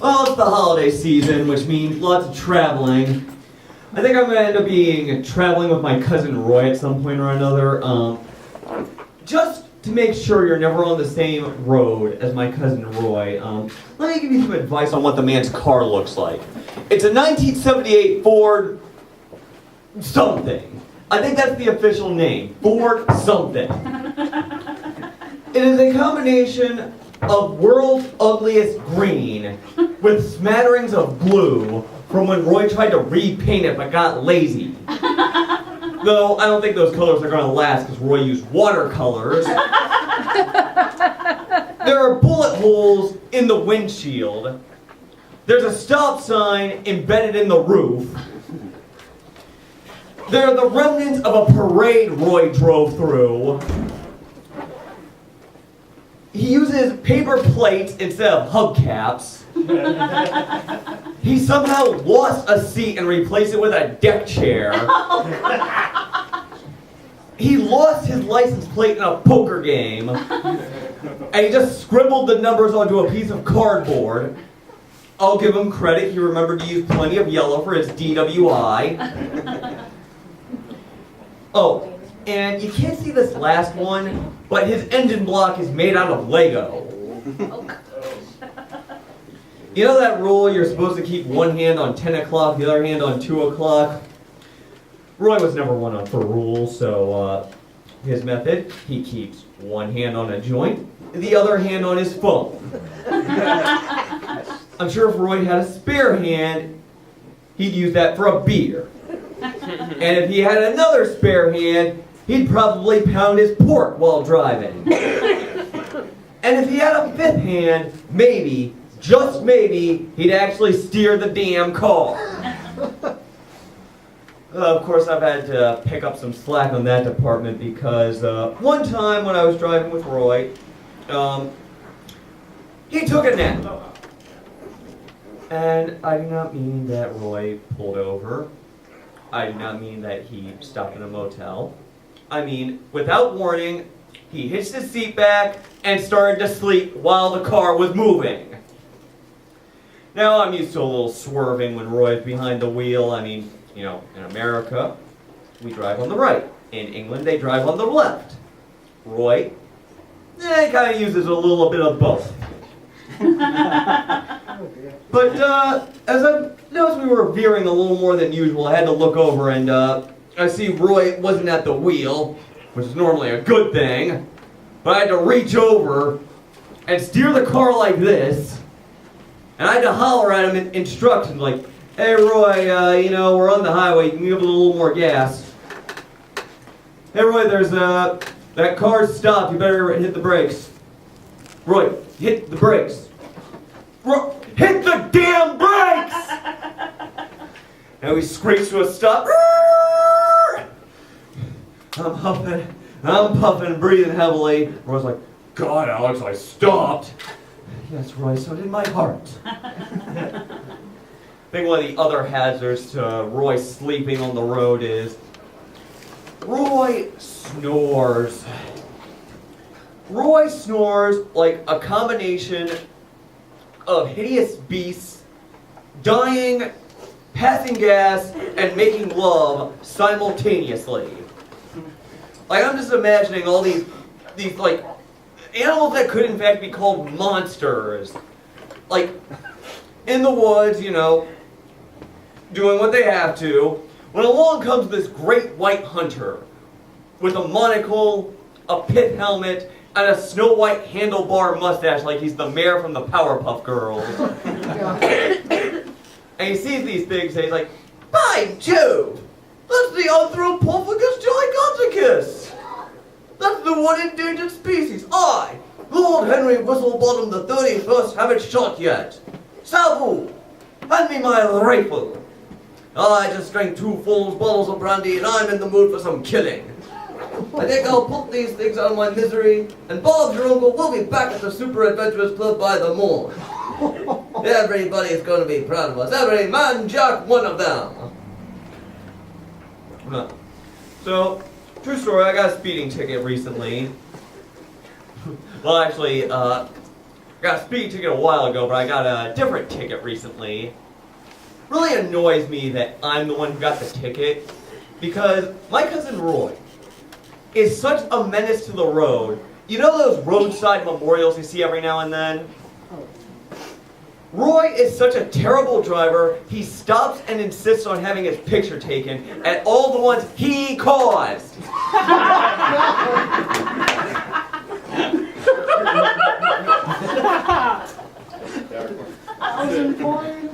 Well, it's the holiday season, which means lots of traveling. I think I'm going to end up traveling with my cousin Roy at some point or another. Just to make sure you're never on the same road as my cousin Roy, let me give you some advice on what the man's car looks like. It's a 1978 Ford something. I think that's the official name, Ford something. It is a combination of world's ugliest green with smatterings of blue from when Roy tried to repaint it but got lazy. Though I don't think those colors are going to last because Roy used watercolors. There are bullet holes in the windshield. There's a stop sign embedded in the roof. There are the remnants of a parade Roy drove through. He uses paper plates instead of hubcaps. He somehow lost a seat and replaced it with a deck chair. He lost his license plate in a poker game. And he just scribbled the numbers onto a piece of cardboard. I'll give him credit, he remembered to use plenty of yellow for his DWI. Oh, and you can't see this last one, but his engine block is made out of Lego. You know that rule you're supposed to keep one hand on 10 o'clock, the other hand on 2 o'clock? Roy was never one for rules, so his method, he keeps one hand on a joint, the other hand on his phone. I'm sure if Roy had a spare hand, he'd use that for a beer. And if he had another spare hand, he'd probably pound his pork while driving. And if he had a fifth hand, maybe, just maybe, he'd actually steer the damn car. Of course, I've had to pick up some slack on that department because one time when I was driving with Roy, he took a nap. And I do not mean that Roy pulled over. I do not mean that he stopped in a motel. I mean, without warning, he hitched his seat back and started to sleep while the car was moving. Now, I'm used to a little swerving when Roy's behind the wheel. I mean, you know, in America, we drive on the right. In England, they drive on the left. Roy, he kind of uses a little bit of both. But as I noticed we were veering a little more than usual, I had to look over and I see Roy wasn't at the wheel, which is normally a good thing, but I had to reach over and steer the car like this, and I had to holler at him in instructions like, "Hey Roy, you know, we're on the highway, you can give it a little more gas. Hey Roy, there's that car's stopped, you better hit the brakes. Roy, hit the brakes. Hit the damn brakes!" And we screeched to a stop. I'm puffing, breathing heavily. Roy's like, "God, Alex, I stopped." Yes, Roy, so did my heart. I think one of the other hazards to Roy sleeping on the road is Roy snores. Roy snores like a combination of hideous beasts dying, passing gas, and making love simultaneously. Like, I'm just imagining all these like animals that could in fact be called monsters, like in the woods, you know, doing what they have to, when along comes this great white hunter with a monocle, a pith helmet, and a Snow White handlebar mustache like he's the mayor from the Powerpuff Girls. And he sees these things and he's like, "By Jove, that's the Anthropophagus giganticus! That's the one endangered species. I, Lord Henry Whistlebottom the 31st, haven't shot yet. Salvo, hand me my rifle. I just drank 2 full bottles of brandy and I'm in the mood for some killing. I think I'll put these things out of my misery, and Bob, your uncle, will be back at the Super Adventurers Club by the morn. Everybody's going to be proud of us. Every man jack one of them." So, true story, I got a speeding ticket recently. Well, actually, got a speeding ticket a while ago, but I got a different ticket recently. Really annoys me that I'm the one who got the ticket, because my cousin Roy is such a menace to the road. You know those roadside memorials you see every now and then? Roy is such a terrible driver, he stops and insists on having his picture taken at all the ones he caused. Thousand points.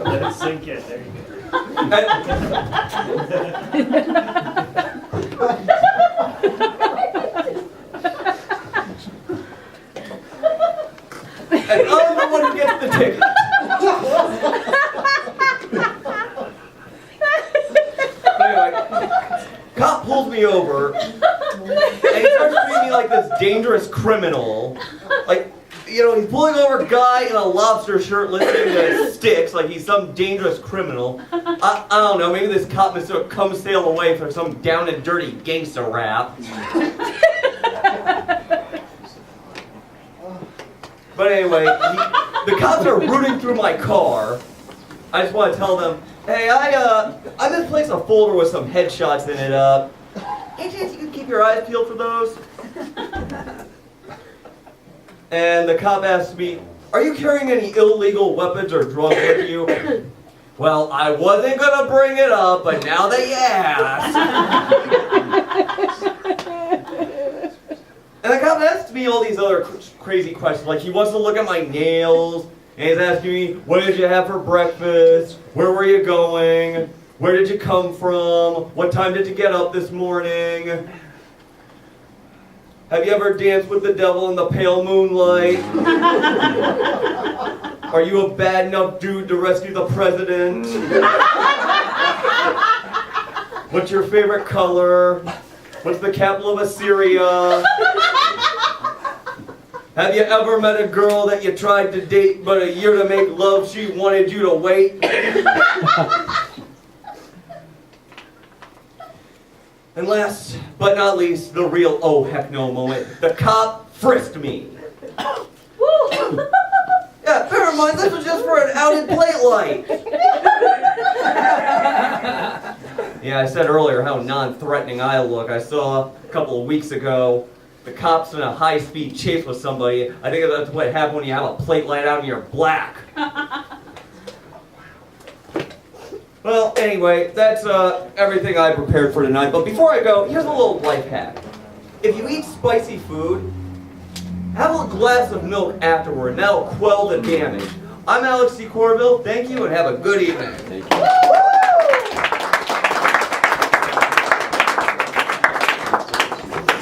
Let it sink in. There you And I'm the one who gets the ticket. Anyway, cop pulls me over, and he starts treating me like this dangerous criminal. Like, you know, he's pulling over a guy in a lobster shirt listening to Sticks like he's some dangerous criminal. I don't know, maybe this cop mistook Come Sail Away for some down and dirty gangster rap. But anyway, the cops are rooting through my car. I just want to tell them, hey, I misplaced a folder with some headshots in it. Any chance you could keep your eyes peeled for those? And the cop asked me, are you carrying any illegal weapons or drugs with you? Well, I wasn't going to bring it up, but now that you asked. And the cop asked me all these other crazy questions, like he wants to look at my nails, and he's asking me, what did you have for breakfast? Where were you going? Where did you come from? What time did you get up this morning? Have you ever danced with the devil in the pale moonlight? Are you a bad enough dude to rescue the president? What's your favorite color? What's the capital of Assyria? Have you ever met a girl that you tried to date, but a year to make love, she wanted you to wait? And last but not least, the real oh heck no moment. The cop frisked me. Yeah, never mind, this was just for an outed plate light. Yeah, I said earlier how non-threatening I look. I saw a couple of weeks ago the cops in a high-speed chase with somebody. I think that's what happens when you have a plate light out and you're black. Well, anyway, that's everything I prepared for tonight. But before I go, here's a little life hack. If you eat spicy food, have a glass of milk afterward, and that'll quell the damage. I'm Alex C. Corville. Thank you, and have a good evening. Thank you.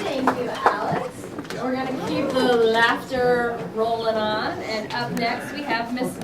Thank you, Alex. We're going to keep the laughter rolling on. And up next, we have Miss